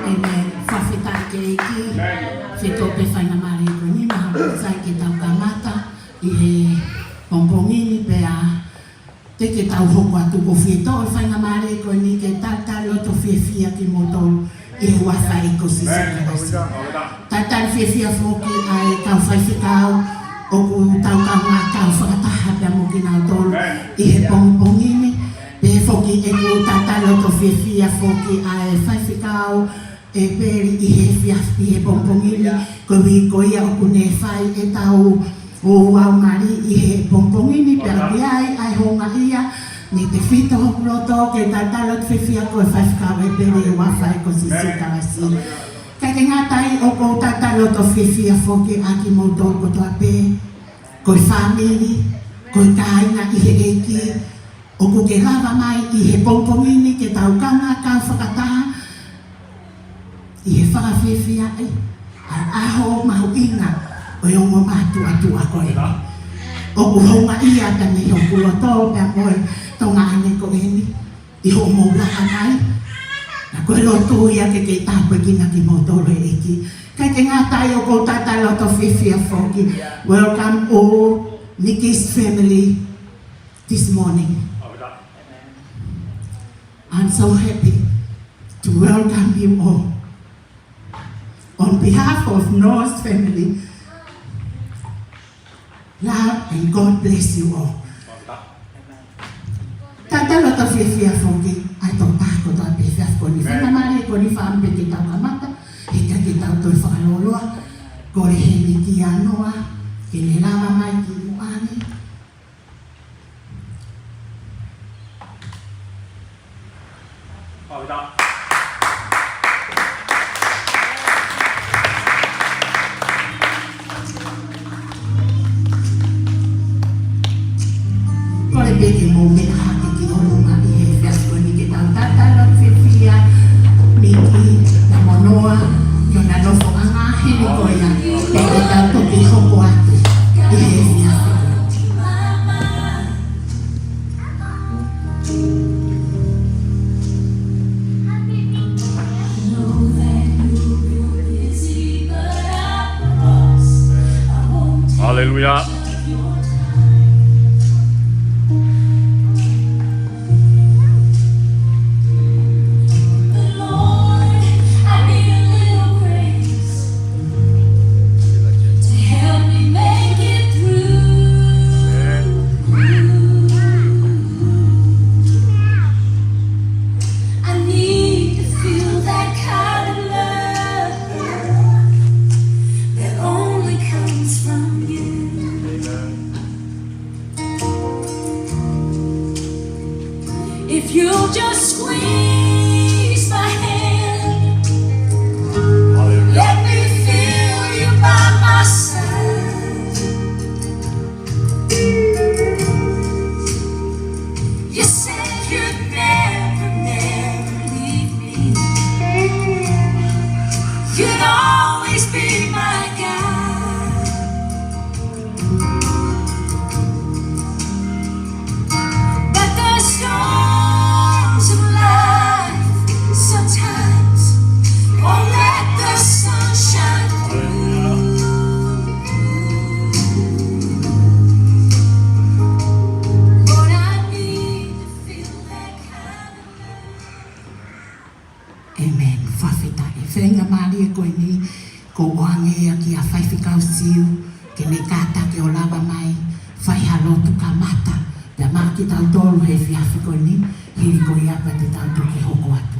Amen. Whawhita ke eki. Whito pe whainga mare ko ni maha sai ke tau kamata i he pompongini pe a te ke tau hoko atu ko whito o whainga mare ko ni ke tata loto whiawhia ki motolu i he wafa e ko sisika basi. Tata whiawhia whoki ai kau whaiwhikau o ku tau kaunga kau whakataha pia mo ki nau tolu i he pompongini pe whoki e ku tata loto whiawhia whoki ai whaiwhikau e peri i he whiawhi he pompongini ko wiko ia o ku ne whai e tau o waungari i he pompongini pe aki ai honga ia ni te whito hokroto ke tatalot whiwhia koe whaiwhikau e pere e wawhai ko sisika asi. Kei te ngatai o kou tatalot o whiwhia whoki aki moutou kotoa pē, koe whamiri, koe kāinga i he eki, o ku ke lava mai i he pompongini ke taukanga kau whakataha, i he whakawhiwhia e, aho mahu inga o yongo mātua koe. O ku honga ia tani ho kuloto pia moe tonga ane ko eni i ho moulaha mai na koe lotu ia ke kei tāpua kina ki motoro e eki kai te ngātai o kou tata loto whiwhia whoki. Welcome all Nick's family this morning. I'm so happy to welcome you all on behalf of Noah's family. Love and God bless you all. Tata loto whiwhia whoki, ai tō tāko tō pēwhia ko ni whanamare, ko ni whaampe ki tau kamata, hika ki tau toi whakaloloa, ko re hemi ki anoa, ki ne lawa mai ki muane. Peke mo me hake ki honunga i he fiasko ni ke tau tatalot whiwhia miki na monoa yo na nofo anga hini koia peke tau toki hoko atu i he fiasko. Hallelujah. If you just squeeze my hand, let me feel you by my side. You said you'd never, never leave me. You'd always be my guide. But the storms of life sometimes won't let the sun shine through. Lord, I need to feel that kind of love. Amen. Whawhita e whenga maari e koe ni ko oangea ki a whaiwhikau siu ke ne kāta ke o lava mai whaihalotu ka mata pia maa ki tau tolu he whiawhi koe ni hiri koe apa te tau toki hoko atu.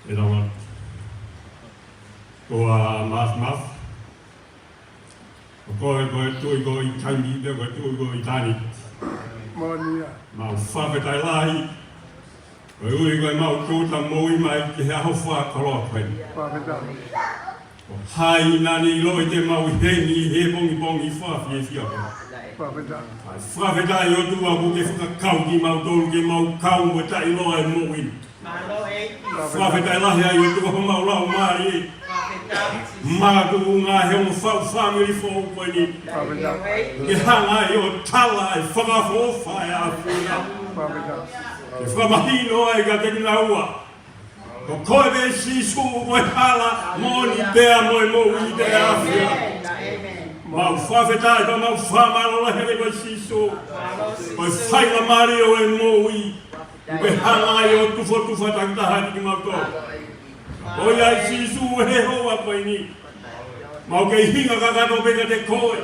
E ronga. Ko a mas. Ko tui ko i tangi, ko tui i tani. Mau whawhetai lahi. Ko ui ko i mau tūta mui mai ki he aho whakarotwai. Ko hai nani loi te mau hengi he bongi whawhi e whiako. Whawhetai o tua ko ke whakakau ki mau tolu ke mau kau mo tai loa e mui. Whawhetai lahi ai o tua mau lau maari e. Māku ngā he o family fōu koe ni. Ke hanga e o tala e whakawhowhai a whina. Ke whamahino ai ka te kinaua. Ko koe me sisu koe hala moni pea moe mo i te awhia. Mau whawhetai pa mau whamaro hele koe sisu. Koe whainga mari o e mo i. Koe hangai o tufa taktaha ki mau tō. Oi ai sisu he hoa koe ni. Mau ke hinga kakato peka te koe.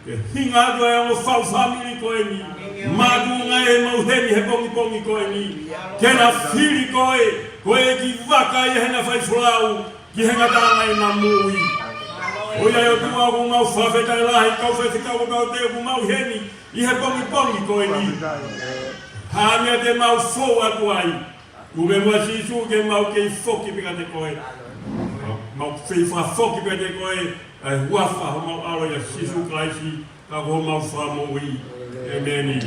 Ke hinga atu e o whau whamiri koe ni. Madunga e mau heni he pongi koe ni. Kena whiri koe. Koe ki waka i hena whai whulau. Ki henga tāna i ngā mui. Oi ai o tua o mau whawhetai lahi. Kau whewhikau o kau te o mau heni. I he pongi koe ni. Hāmia te mau whou atu ai. Kube mua sisu ke mau kei whoki pika te koe. Mau whiwha whoki pika te koe. Ai huawha ho mau aro ia sisu kaisi. Ka ho mau whamoi. E meni.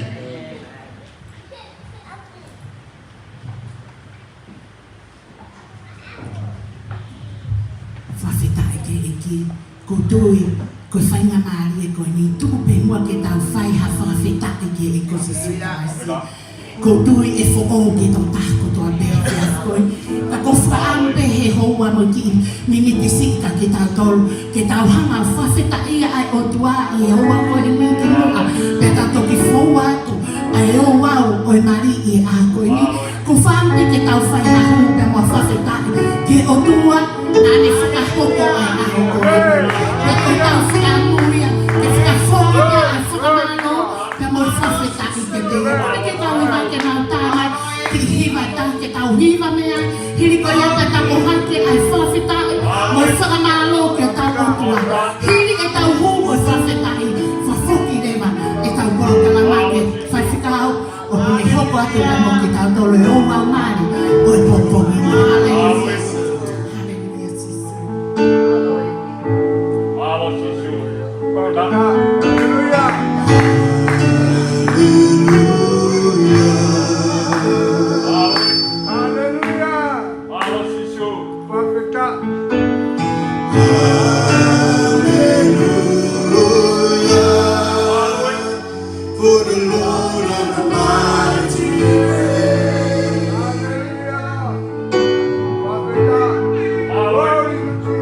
Whawhetai ke eki, ko tui, ko whainga maari e koe ni, tuku pe mua ke tau whai ha whawhetai ke e ko sisu kaisi. Ko tui e fo o ke tau tako toa pēr ke a koe. Ka ko whaampe he hoa mo ki mini te sika ke tau tolu, ke tau hanga whawhetai ai o tua i hoa koe ni ki mua. Pe tau toki fou atu, ai o wau o e mari i a koe ni. Ko whaampe ke tau whai ha huu pe mua whawhetai ke o tua, nane whakahoko ai a o koe ni. Pe koe tau whaamuria, ke whakafoki pia ai whakamano, pe mua whawhetai ke te ua. Ke tau iwa ke nau tāngai, ki hiwa tau ke tau hiwa mea, hiri koe ata tau hake ai whawhetai, moi whakamalo ke tau otua. Hiri e tau hū moi whawhetai, whafoki rewa, e tau koro kalamake, whaiwhikau, o hune hoko atu na mo ke tau tolo e o wau mari, o e popongi. Hallelujah. Hallelujah, sister. Alo sisu. Hallelujah. Hallelujah. Alo sisu. Perfecta. For the Lord Almighty reigns. Hallelujah. Perfecta. Glory to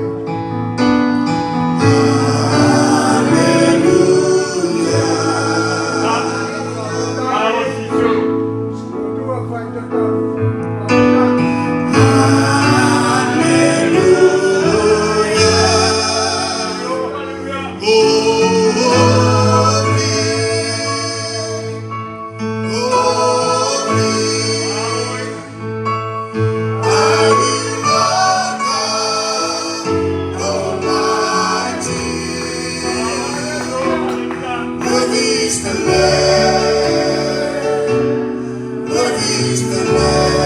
Jesus. Alo sisu. Do a fight the God. Worthy is the Lamb. Worthy is the Lamb.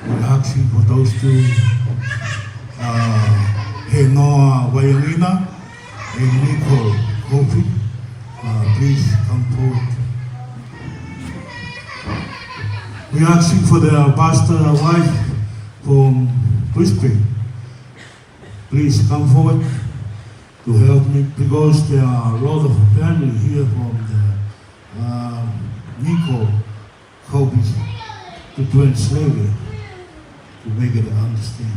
We're asking for those two, Henoa vaiangina Nickcole Colby. Please come forward. We're asking for the pastor wife from Brisbane. Please come forward to help me because there are a lot of family here from the Nickcole Colby to translate it, to make it understand.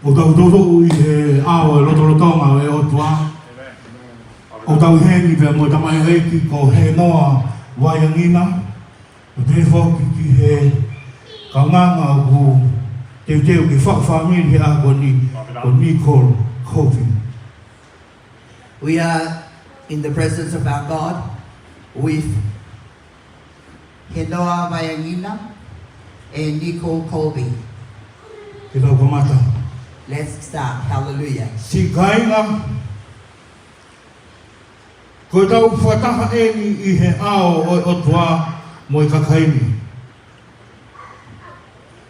O tau toto I he awa lotolotonga e o tua. O tau hengi pia mo tamai reiki ko Henoa vaiangina. O te whoki ki he kaunganga o ku teu ki whakawhamiri he a ko Nickcole Colby. We are in the presence of our God with Henoa vaiangina and Nickcole Colby. Ke tau kamata. Let's start. Hallelujah. Si kainga ko tau whataha eni I he ao o tua mo I kakaini.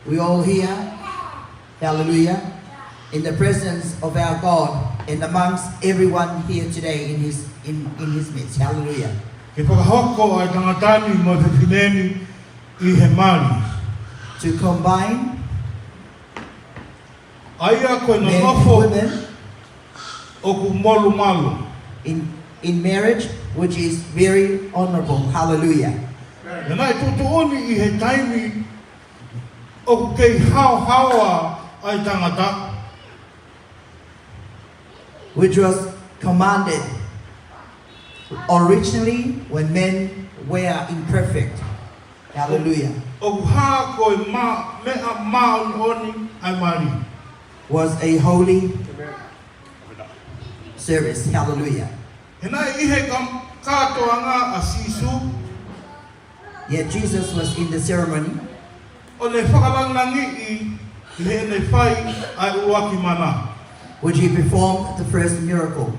We all here, hallelujah, in the presence of our God and amongst everyone here today in his midst. Hallelujah. Ke whakahoko ai tangatani mo te pineni I he mari. To combine Aia koe na men and mafo women o ku molu malu. in marriage, which is very honorable. Hallelujah. E nai tutuoni I he taimi o kei hawa ai tangata, which was commanded originally when men were imperfect. Hallelujah. o ha koe mea maoni ai mari. Was a holy service. Hallelujah. Hena ihe katoanga a sisu, Yet Jesus was in the ceremony, o le whakalangangi i he ne whai ai uaki mana. which he performed the first miracle.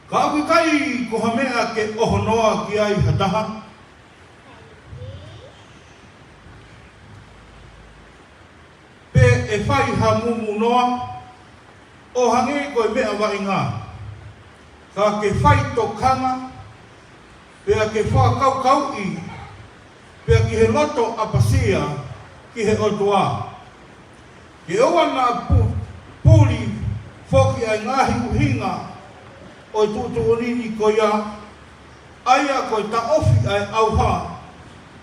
Ka awi kai ko hamea ke ohonoa ki ai hataha. Pe e whai ha mumu noa, o hangi koe mea wainga. Ka ke whai tokanga, pea ke whakau i, pea ki he loto apasia ki he otoa. Ke oa na puli whoki ai ngahi uhinga o tutu onini ko ia, aia koe ta ofi ai auha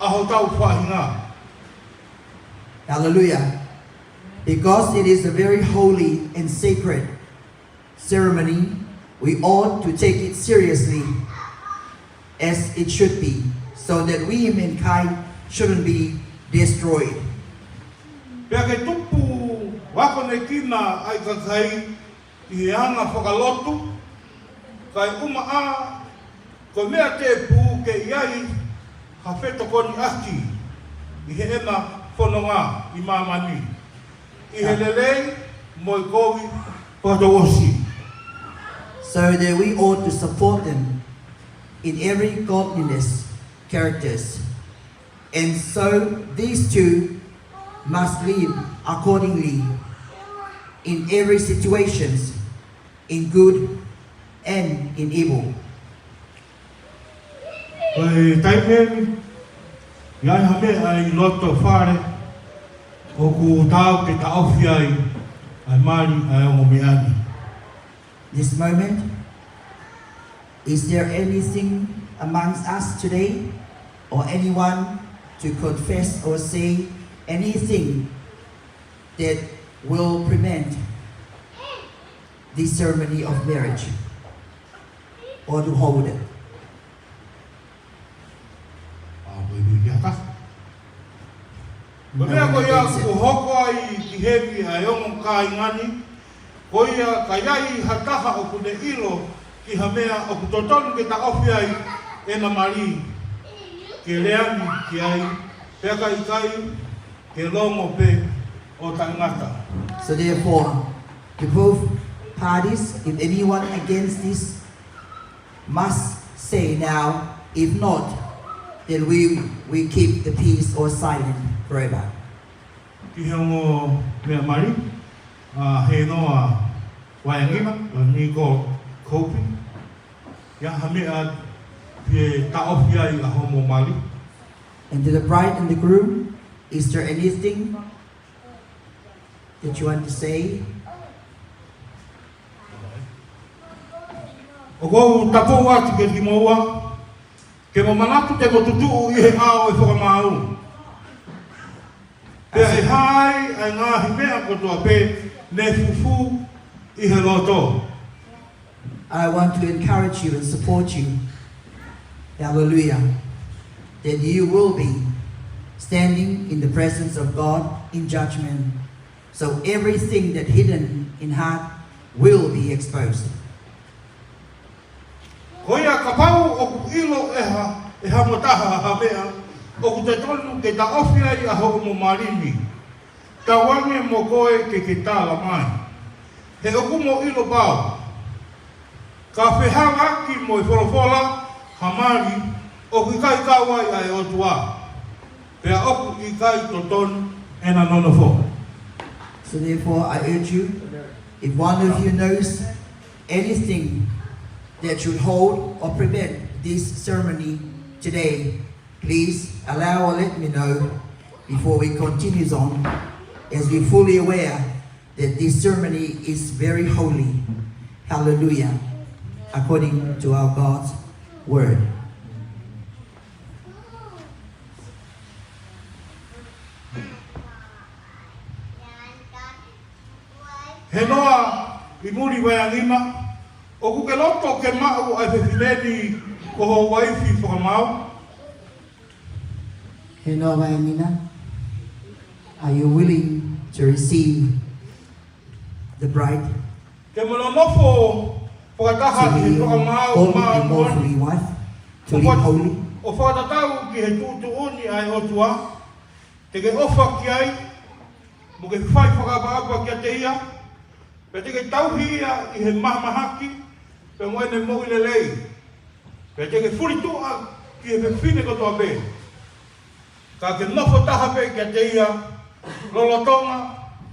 aho tau whahinga. Hallelujah. Because it is a very holy and sacred ceremony, we ought to take it seriously as it should be, so that we mankind shouldn't be destroyed. Pea ke tupu wako ne kina ai kakai i he anga whakalotu, kai uma a ko mea te pu ke iai ha wheto koni aki i he ena whanonga i mamani. I he lelei moi kowi patowosi. So that we ought to support them in every godliness characters. And so these two must live accordingly in every situations, in good and in evil. Oi taimeni, iai hame ai loto whare, o ku tau ke ta ofi ai mari ai o meani. This moment, is there anything amongst us today, or anyone to confess or say anything that will prevent this ceremony of marriage, or to hold it? Mea ko ia ku hoko ai ki hewi ai ongo ka ingani, ko ia ka iai hataha o kune ilo ki hamea o ku totonu ke ta ofi ai e na mari ke leani ki ai pea ka ikai ke longo pe o tangata. So therefore, to both parties, if anyone against this, must say now, if not, then we keep the peace or silent forever. Ki hongo mea mari, Henoa vaiangina Nickcole Colby, ia hamea pie ta ofi ai a homo mali. And to the bride and the groom, is there anything that you want to say? O kou tapo atu ke kimoua, ke mo manatu te mo tutu i he ao e whakamau. Pea e hai ai ngā himea kotoa pe ne fufu i he loto. I want to encourage you and support you, hallelujah, that you will be standing in the presence of God in judgment. So everything that hidden in heart will be exposed. Ko ia kapau o ku ilo e ha motaha ha mea, o ku te tonu ke ta ofi ai a ho mo marini. Ta wange mo koe ke ke tala mai. He oku mo ilo pau. Ka whehanga ki mo i wholofola, hamari, o ku kai kawai ai o tua. Pea oku i kai totonu e na nonofo. So therefore I urge you, if one of you knows anything that should hold or prevent this ceremony today, please allow or let me know before we continue on, as we're fully aware that this ceremony is very holy. Hallelujah. According to our God's word. I muri vaiangina. O ku ke loto ke mau ai whewhileni ko ho waifi whakamau. Henoa vaiangina, are you willing to receive the bride Ke mononofo whakataha to ki he be your whakamau own maa and lawfully wife, to live holy? O whakatatau ki he tūtuoni ai o tua. Te ke ofa ki ai. Mo ke whai whakapaapa kia te ia. Pe te ke tauhia i he mahamahaki. Pe moene mo i le lei. Pe te ke furitua ki he whine kotoa pe. Ka ke nofo taha pe kia te ia. Lolotonga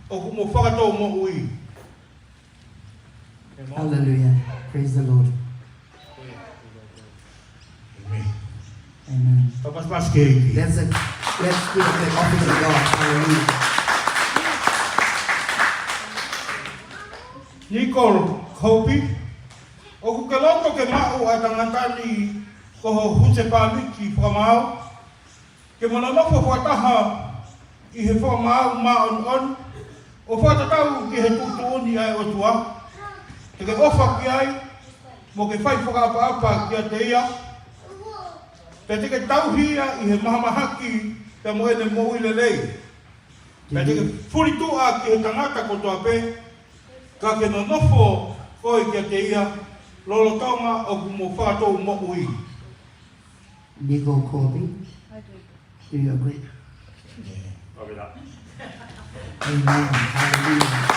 o ku mo whakatou mo ui. Hallelujah. Praise the Lord. Amen. Papas ke iki. Let's give a big offering to God. Hallelujah. Nickcole Colby. O ku ke loto ke mau a tangatani ko ho huse pāmiki whakamau. Ke mononofo whataha i he whakamau mā on. O whatatau ki he tūtuoni ai o tua. Te ke ofa ki ai, mo ke whai whakaapa kia te ia. Pe te ke tauhia i he mahamahaki te moene mo i le lei. Pe te ke furitua ki he tangata kotoa pe. Ka ke nonofo koe kia te ia, lolotonga o ku mo whātou mo ui. Nickcole Colby, do you agree? Amen. Hallelujah.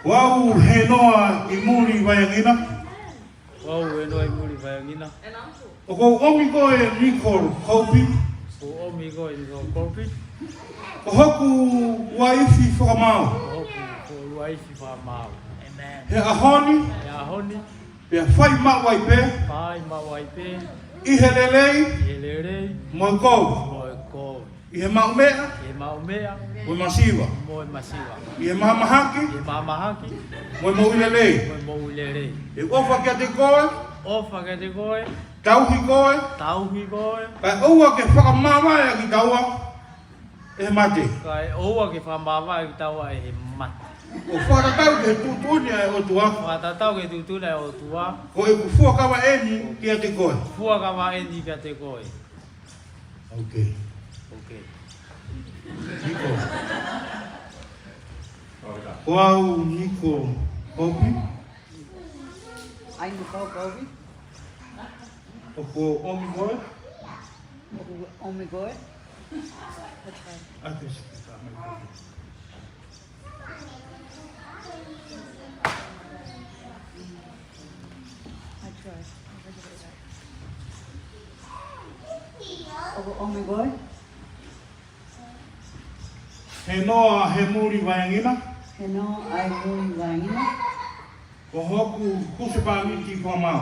Wau Henoa i muri vaiangina. Wau Henoa i muri vaiangina. O kou omi koe Nickcole Colby. O omi koe Nickcole Colby. O hoku waifi whakamau. O hoku ko waifi whakamau. Amen. He ahoni. He ahoni. Pea whai mawai pe. Whai mawai pe. I he lelei. I he lelei. Moi kou. Moi kou. I he maumea. I he maumea. Moi masiwa. Moi masiwa. I he mahamahaki. I he mahamahaki. Moi mo i lelei. Moi mo i lelei. E ofa kia te koe. Ofa kia te koe. Tauhi koe. Tauhi koe. Kai oua ke whakamawai ki taua. E mate. Kai oua ke whamawai ki taua e he mate. O whatatau ke tūtuni ai o tua. Whatatau ke tūtuna e o tua. Ko e ku fuakawa eni kia te koe. Fuakawa eni kia te koe. Okay. Okay. Nickcole. Wau Nickcole Colby. Ai Nickcole Colby. O ko omi koe. Omi koe. Ate si ka mai koe. I try. Omi koe. Henoa he muri vaiangina. Henoa ai muri vaiangina. Ko hoku kusepāniti whamau.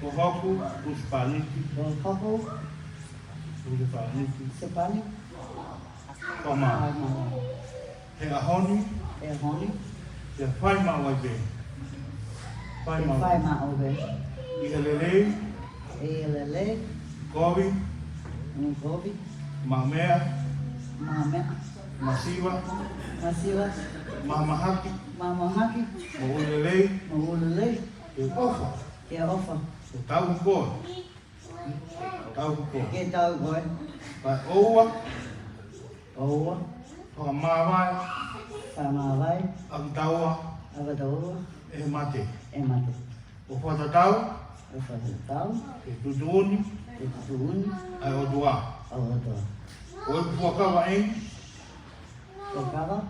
Ko hoku kusepāniti. Ko hoku Kusepāniti sepani. whamau. He ahoni. E honi. He whai mawai pe. Whai E mawai. whai ma obe. I he lelei. E lele. Kovi. Kobi. Maumea. Mamea. Masiwa. Masiwa. Mahamahaki. Mamahaki. Mo ulelei. Maulele. E ofa. Ke ofa. O tau koe. Tau koe. Ke tau koe. Kai oua. Oua. Whakamawai. Whamawai. Aki taua. Avataua. E mate. E mate. O whatatau. O whatau. E tutuoni. E tuuni. Ai o tua. Aotoa. O e puakawa ei. O kawa.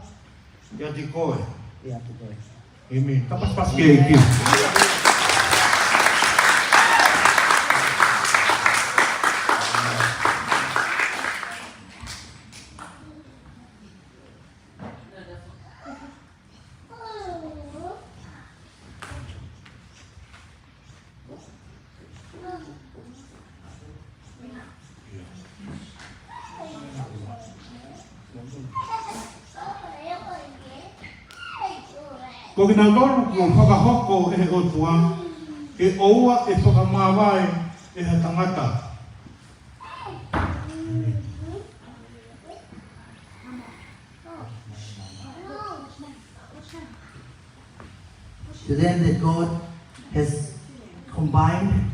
Ia te koe. E atu koe. Amen. Tapas ke iki. Ko kina tolu ko whakahoko e o tua, e oua e whakamawai e he tangata. To them that God has combined,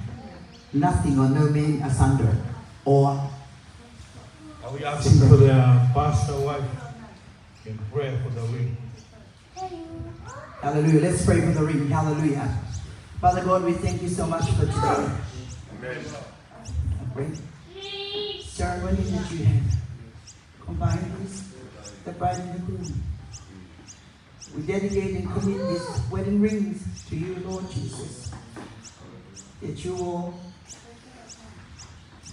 nothing or no man asunder. Or Are we asking for their pastor wife in prayer for the ring? hallelujah. Let's pray for the ring. Hallelujah. Father God, we thank you so much for today. A great ceremony that you have combined with the bride and the groom. We dedicate and commit these wedding rings to you, Lord Jesus. That you will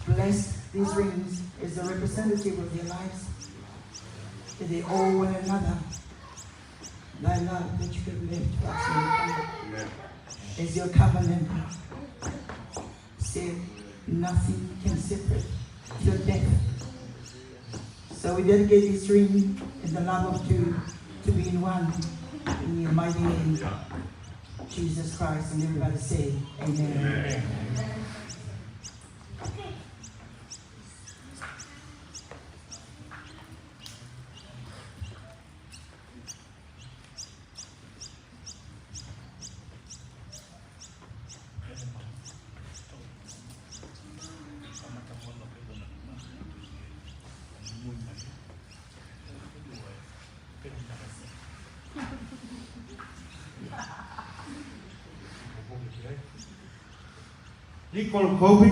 bless these rings as a representative of their lives. That they owe one another thy love that you have left to us in the Father. As your covenant said, nothing can separate till death. So we dedicate this ring in the love of two to be in one, in your mighty name, Jesus Christ, and everybody say, Amen. Amen. Nickcole Colby,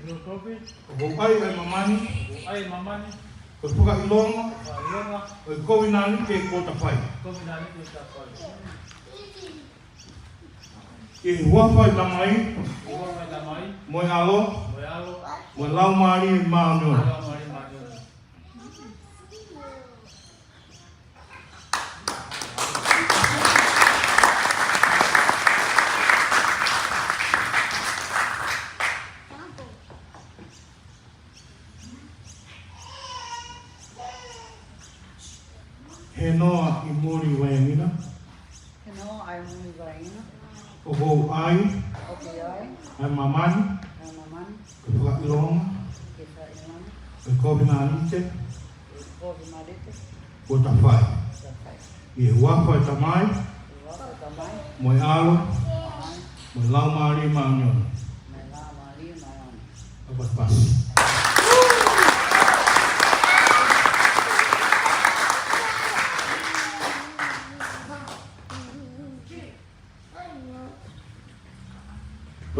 Nickcole Colby, o ai ai mamani, ai mamani, o puka ilonga, ilonga, o kowi nani ke kota pai. Kowi nani ke kota pai. E huawhai tamai, Huawhai tamai, moe alo, moe alo, moe lau maari maanio. lau maari maanio. Henoa vaiangina. Henoa vaiangina. O ho ai, ai mamani, o puka ilonga, o kowi nani te, o tawhai. E huawhai tamai, moe alo, moe lau maari maanio. Apa pasi.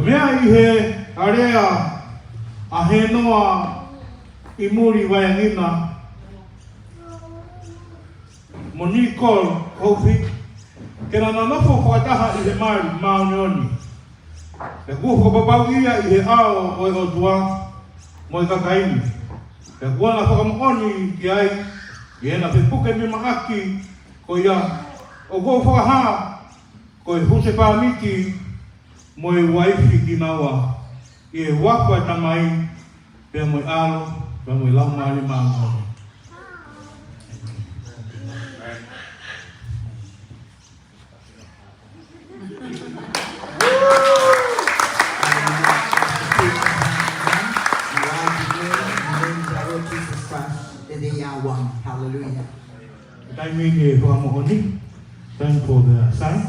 Mea I he area a Henoa vaiangina Nickcole Colby kena na nofo whakataha I he mai maunioni. E kua whakapapau ia I he ao o e otua mo I kakaini. E kua na whakamakoni ki ai I he na whipuke mi maaki ko ia o kua whakaha ko I huse pāmiki mo e waifi ki nawa, I e wapa tamai, pia mo e alo, pia mo e lau maari maango. They are one. Hallelujah. Time ini whamohoni, time for the sign.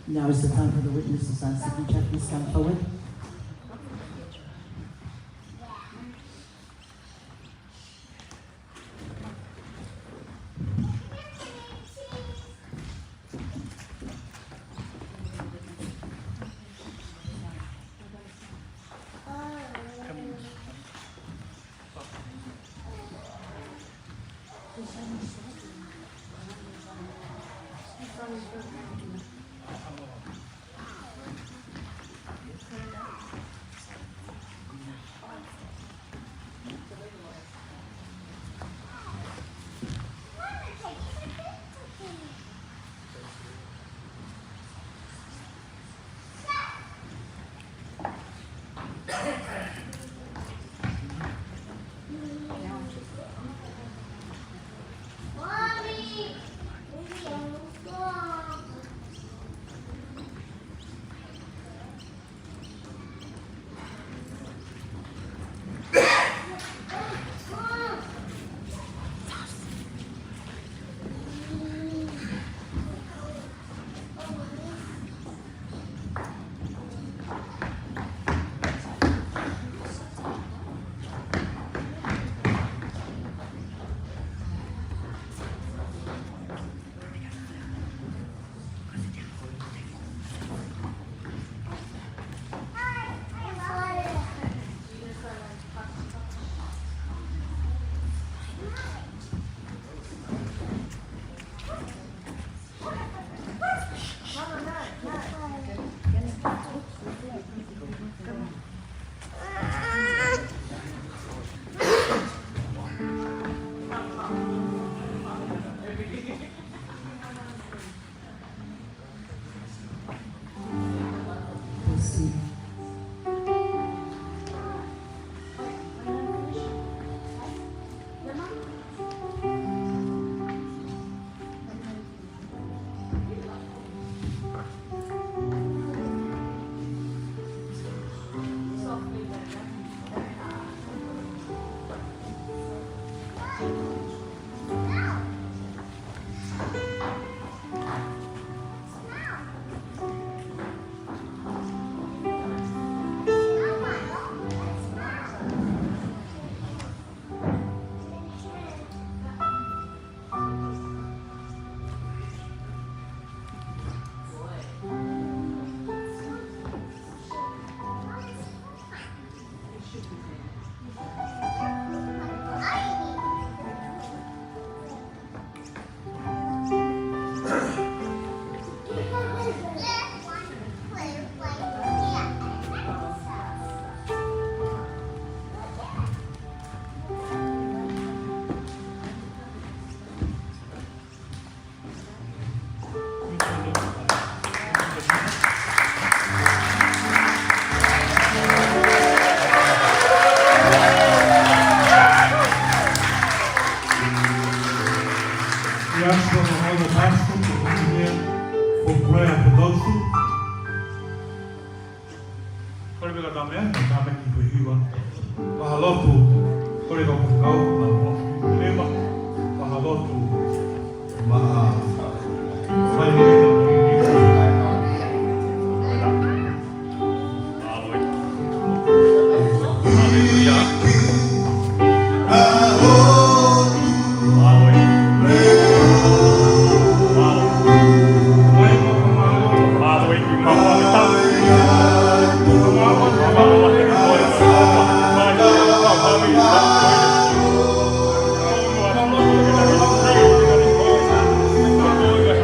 Now is the time for the witnesses and signature. Please come forward.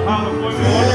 Hallelujah.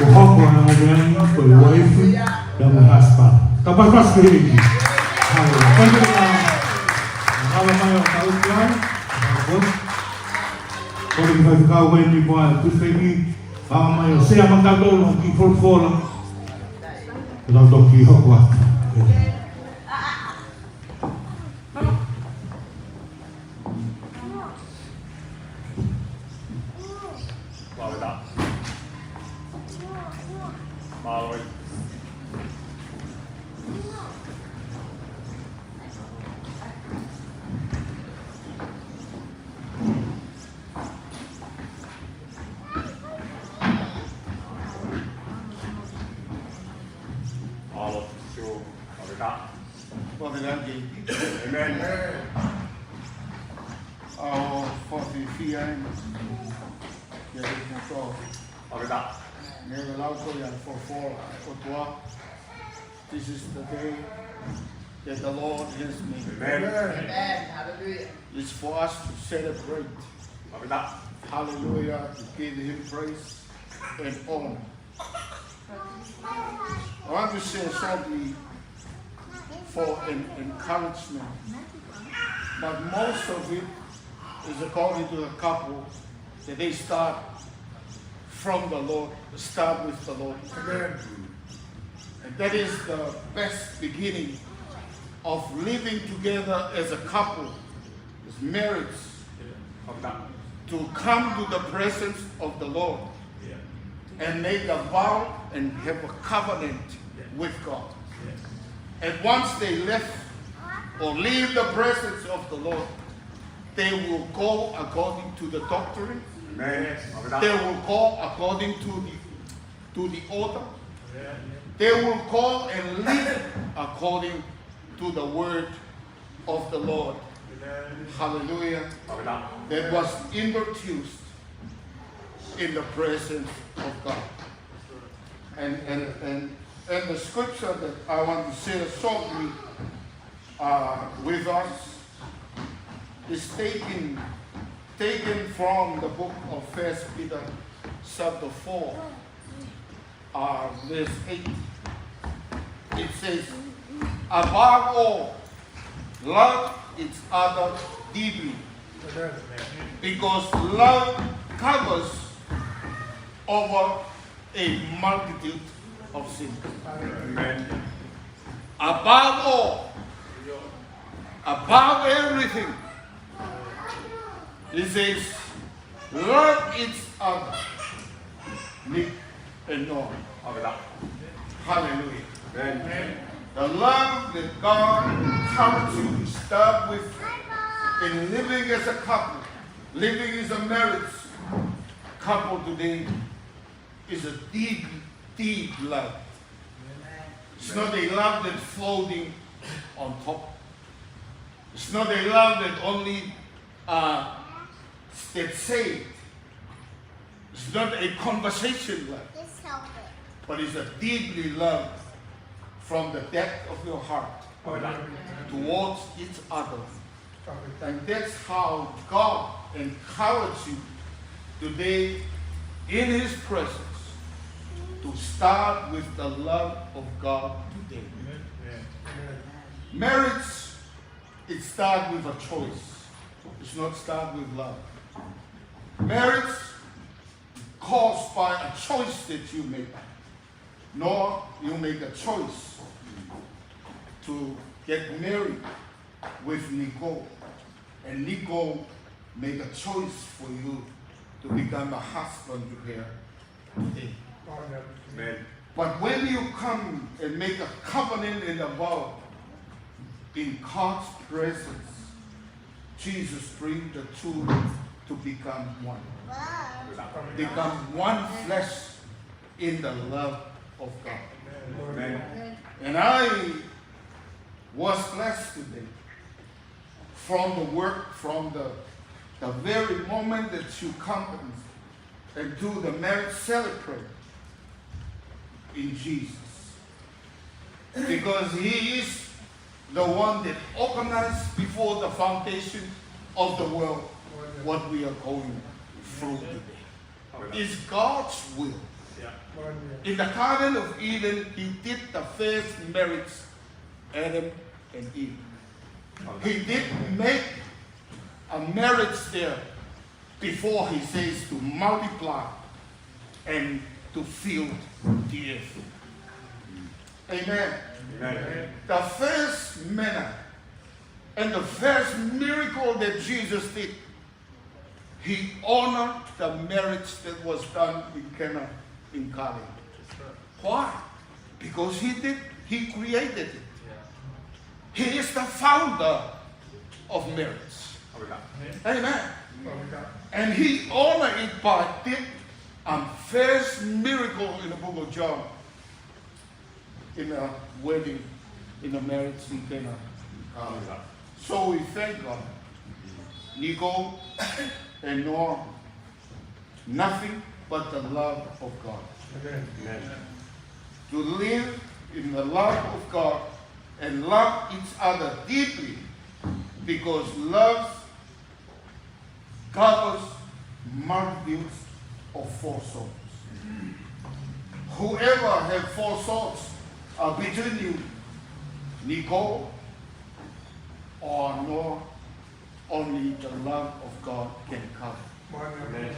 hoko na mo ben ko your wife dan mo husband. Tapos pas ke ini. Halo. Tadi kalau mayo tahu plan, bagus. Kalau kita kau ini buat tu segi, mayo saya mengatakan ki for. Lalu doki hoko. Amen. Our 44 anos. E a gente cantou. Never allowed for 4. This is the day that the Lord has made. Amen. Hallelujah. It's for us to celebrate. Hallelujah. To give Him praise and honor. I want to say something for an encouragement, but most of it is according to the couple that they start from the Lord, start with the Lord. Amen. And that is the best beginning of living together as a couple, as marriage, to come to the presence of the Lord and make a vow and have a covenant with God. And once they left or leave the presence of the Lord, they will go according to the doctrine. Amen. They will go according to the order. They will go and live according to the word of the Lord. Hallelujah. That was introduced in the presence of God. And the scripture that I want to share shortly with us is taken from the book of 1 Peter chapter 4, verse 8. It says, above all, love each other deeply, because love covers over a multitude of sins. Amen. Above all, above everything, he says, love each other. Nick and Noah. Hallelujah. Amen. The love that God comes to start with in living as a couple, living as a marriage couple today, is a deep, deep love. It's not a love that's floating on top. It's not a love that only that's saved. It's not a conversation love, but it's a deeply love from the depth of your heart towards each other. And that's how God encourages you today in His presence to start with the love of God today. Marriage, it starts with a choice. It's not start with love. Marriage caused by a choice that you make. Nor you make a choice to get married with Nickcole. And Nickcole make a choice for you to become a husband to her today. Amen. But when you come and make a covenant and a vow in God's presence, Jesus brings the two to become one. Become one flesh in the love of God. Amen. And I was blessed today from the work, from the very moment that you come and do the marriage celebrate in Jesus. Because He is the one that organized before the foundation of the world what we are going through today. It's God's will In the Garden of Eden, he did the first marriage, Adam and Eve. He did make a marriage there before he says to multiply and to fill the earth. Amen. Amen. The first manner and the first miracle that Jesus did, he honored the marriage that was done in Cana in Galilee. Why? Because he created it. He is the founder of marriage. Amen. And he honored it by did a first miracle in the book of John, in a wedding, in a marriage in Cana. So we thank God. Nickcole and Noah, nothing but the love of God. Amen. To live in the love of God and love each other deeply, because love covers multitudes of false souls. Whoever have false souls between you, Nickcole or Noah, only the love of God can cover. Amen.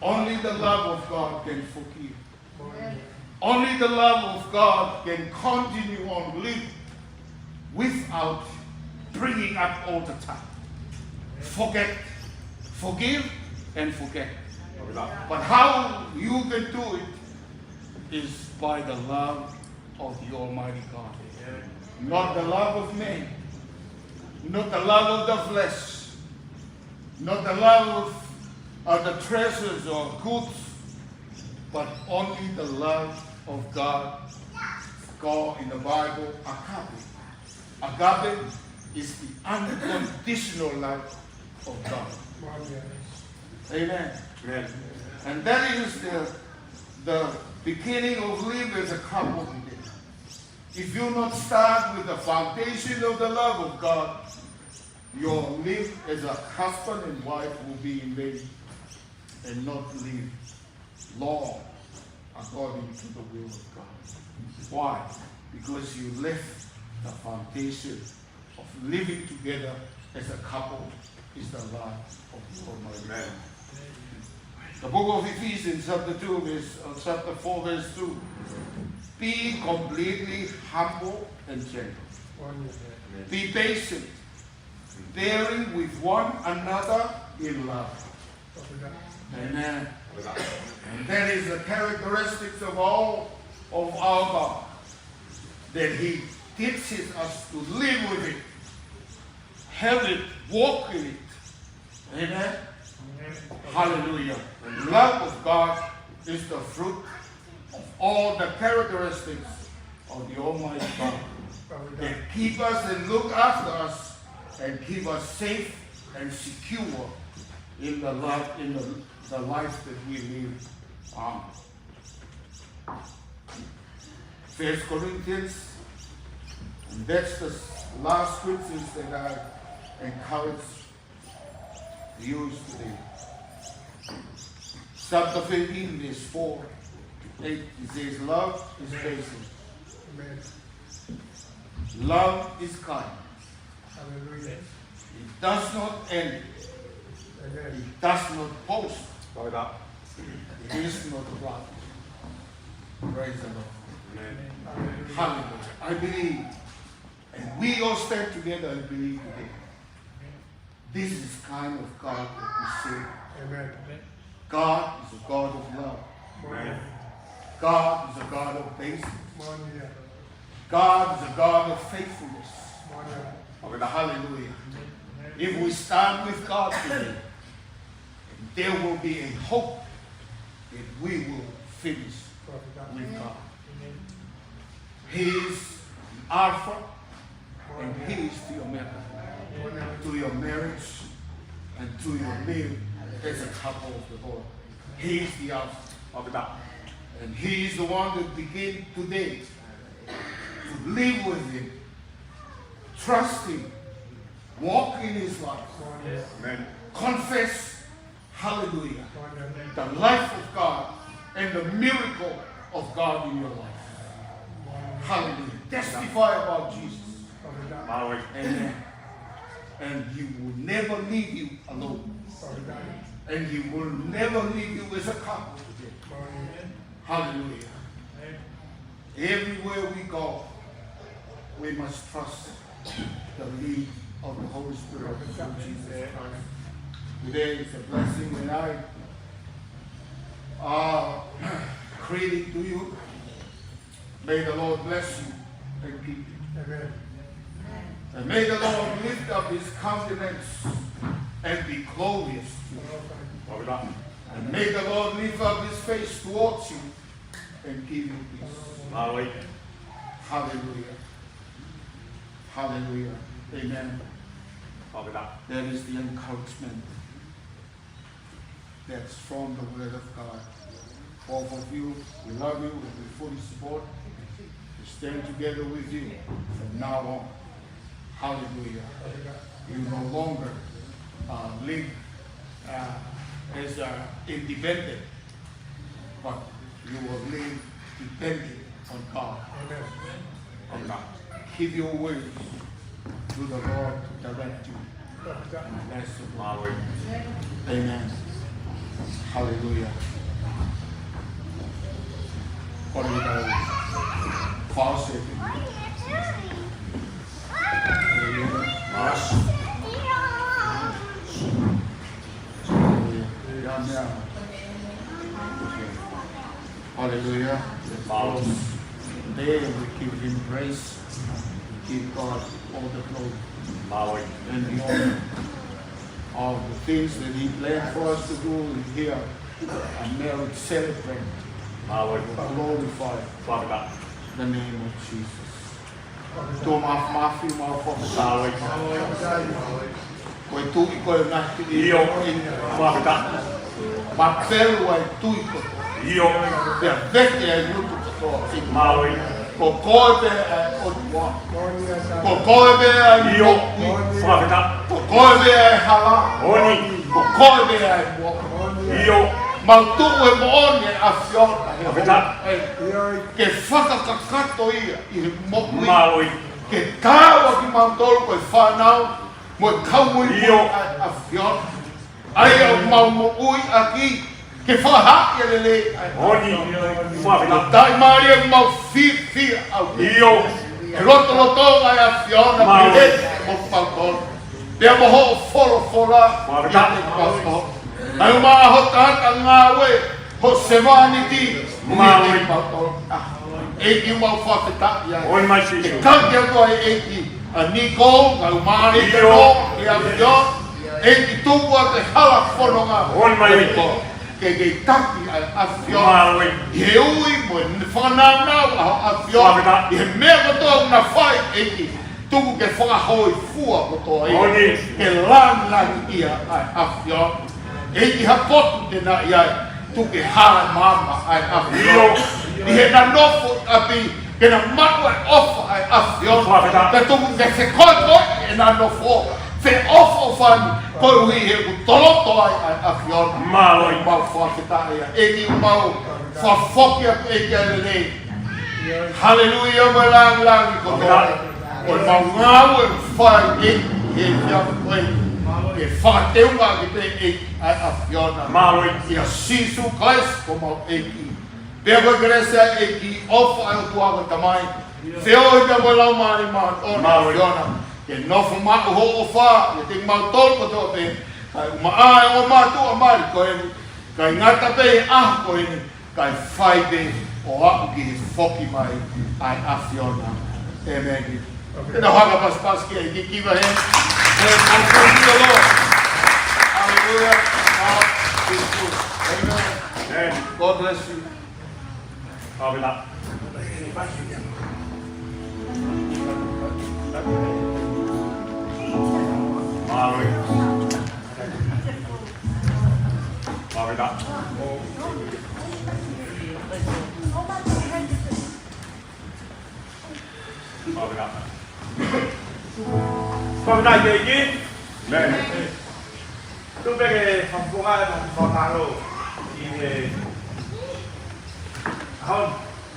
Only the love of God can forgive. Amen. Only the love of God can continue on living without bringing up all the time. Forget, forgive, and forget. But how you can do it is by the love of the Almighty God. Not the love of man, not the love of the flesh, not the love of the treasures or goods, but only the love of God. Called in the Bible agape. Agape is the unconditional love of God. Amen. Amen. And that is the beginning of living as a couple today. If you not start with the foundation of the love of God, your live as a husband and wife will be in vain and not live long according to the will of God. Why? Because you left the foundation of living together as a couple is the love of the Almighty God. The book of Ephesians chapter 4 verse 2. Be completely humble and gentle. Be patient, bearing with one another in love. Amen. And that is the characteristics of all of our God. That he teaches us to live with it, have it, walk in it. Amen. Hallelujah. The love of God is the fruit of all the characteristics of the Almighty God that keep us and look after us and keep us safe and secure in the life, the life that we live on. 1 Corinthians, and that's the last scriptures that I encourage you today. Chapter 15, verse 4, 8, it says, love is patient. Amen. Love is kind. Hallelujah. It does not envy. Amen. It does not boast. It is not proud. Praise the Lord. Amen. Hallelujah. I believe, and we all stand together and believe today. This is kind of God that we serve. Amen. God is a God of love. Amen. God is a God of patience. God is a God of faithfulness. Hallelujah. If we stand with God today, there will be a hope that we will finish with God. He is the Alpha and He is the Omega. To your marriage and to your live as a couple of the Lord. He is the Alpha of God. And He is the one that begin today to live with Him, trust Him, walk in His life. Amen. Confess, hallelujah, the life of God and the miracle of God in your life. Hallelujah. Testify about Jesus. Amen. And He will never leave you alone. And He will never leave you as a couple today. Hallelujah. Everywhere we go, we must trust the lead of the Holy Spirit of Jesus Christ. Today is a blessing, and I credit to you. May the Lord bless you and keep you. Amen. And may the Lord lift up His countenance and be glorious to you. And may the Lord lift up His face towards you and give you peace. Hallelujah. Hallelujah. Amen. That is the encouragement that's from the Word of God. All of you, we love you and we fully support. We stand together with you from now on. Hallelujah. You no longer live as independent, but you will live dependent on God. Amen. Give your words to the Lord to direct you. And that's the glory. Amen. Hallelujah. What do you know? False. Hallelujah. Today we give Him praise. We give God all the glory and the honor of the things that He planned for us to do here. And may we celebrate, glorify the name of Jesus. To mafi Koe tui koe ngati i whakata. Ma pelu ai tui koe. Pea vete ai mutu kotoa. Ko koe be ai otua. Ko koe be ai moku. Ko koe be ai hala. Ko koe be ai moku. Mautu e moone a whiona. Ke whakakakato ia i moku. Ke tāua ki mautoro koe whanau. Mo kaui mo a whiona. Ai au maumo ui aki. Ke whahakia lele. Ko tai maari e mau whiwhia au. E roto roto ai a whiona. Pile mo mautoro. Pea mo ho whora. Ia ai maa ho tata ngā we, ho semaniti, mii mautoro. Eki mau whakataki ai. E kaki ako ai eki a Nickcole, ngau maari te no, ki a whion. Eki tupu a te hala whanonga. Ke taki ai a whion. I he ui mo e whananau a whion. I he mea kotoa una whai eki. Tupu ke whakahoi fua kotoa i. Ke lan ia ai a whion. Eki hapotu te na iai, tuke hala mama ai a whion. I he na nofo api, ke na matu ai ofa ai a whion. Te tuku ke se koe koe e na nofo. Fe ofo whani, koe hui he utoloto ai a whion. Mau whakita ia. Eki mau whafoki atu eki ai lelei. Hallelujah, mo langi kotoa. O mau ngāu e whai eki he whiafu koe. Ke whateunga ki te eki ai a whiona. I a sisu kais ko mau eki. Pea koe kerese ai eki ofa ai o tuaga tamai. Whio i te koe lau maari maa o na whiona. Ke nofu matu ho o wha, i te mau tolu koto pe. Kai maa e o matu a maari koe ni. Kai ngata pe e ahu koe ni. Kai whai pe o aku ki he whoki mai ai a whiona. Amen. Tēnā haka paspaski ai ki kiwa he. And I thank the Lord. Hallelujah. God is good. Amen. God bless you. Hallelujah. Hôm nay về chứ? Này. Tôi về phòng công an phòng tàng rồi. Thì ahon.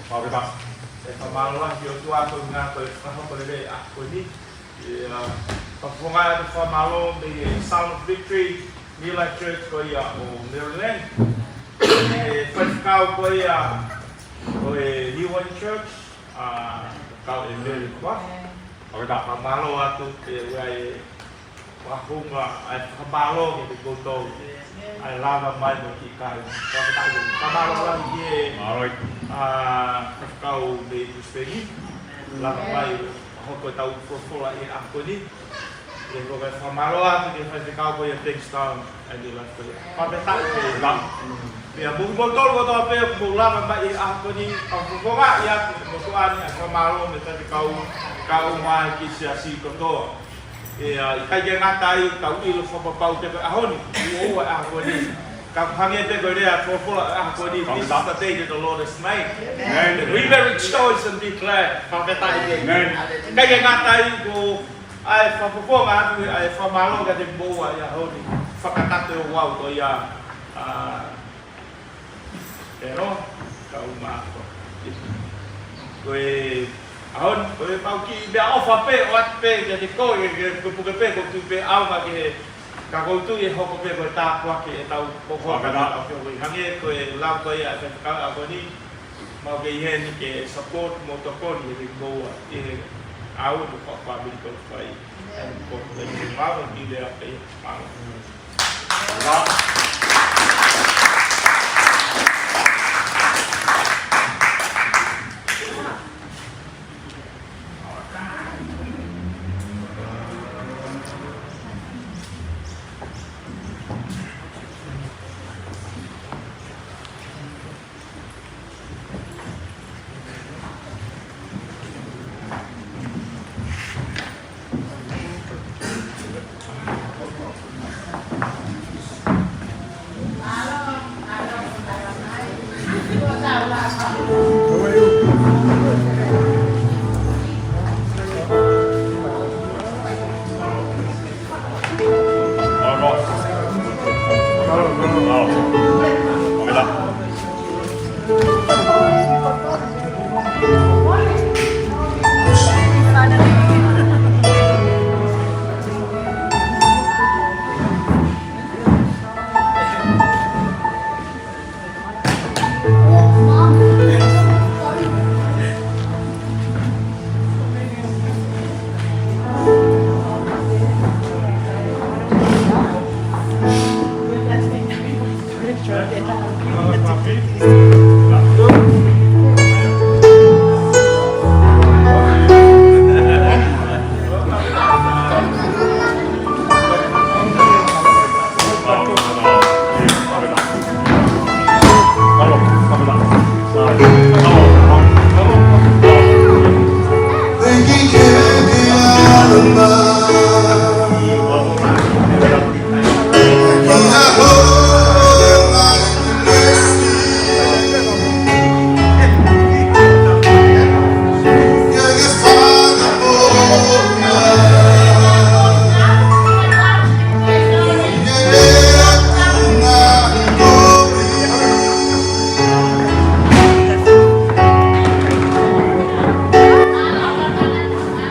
Pagkita. Pamaluan yo tua ko nga ko kahon ko le ako ni. Pagpunga ito pamalo the Sound of Victory New Life Church ko ya o Maryland. Pagkaw ko ya o New One Church kau ini kuat. Pagkita pamalo ato ay wakung ay pamalo ni goto ay lava mai mo kikai. Pagkita pamalo lang ye. Alright. Kau di Australia, lama mai ako tahu profil ini aku ni, yang kau kata malu aku dia faz kau boleh Kingston, ada lah tu. Kau tak boleh lam. Dia bukan botol botol apa bulan mai aku ni, aku bukan ya botolan aku malu minta kau mai kisah si kau. Ikai ngatai kau ilu sama pau te ahon, oh aku ni. Kau hanya te gorea profil aku ni. This is the day that the Lord has made. We will rejoice and declare. Kau kata ini. Kaya ngatai ko ay papupong aku ay pamalo ka din buwa ya honi. Fakata te wow to ya. Pero kau mako. Koe ahon koe pau ki bia ofa pe wat pe jadi ko pe ko tu pe au ma ke kau tu ye hoko pe ko ta kwa ke tau poko ka ta ko hange ko lau ko ya se ka ako ni mau ke hen ke support mo to ko ni ri ko e au ko pa bi ko fai ko le ni ma ni le pe ma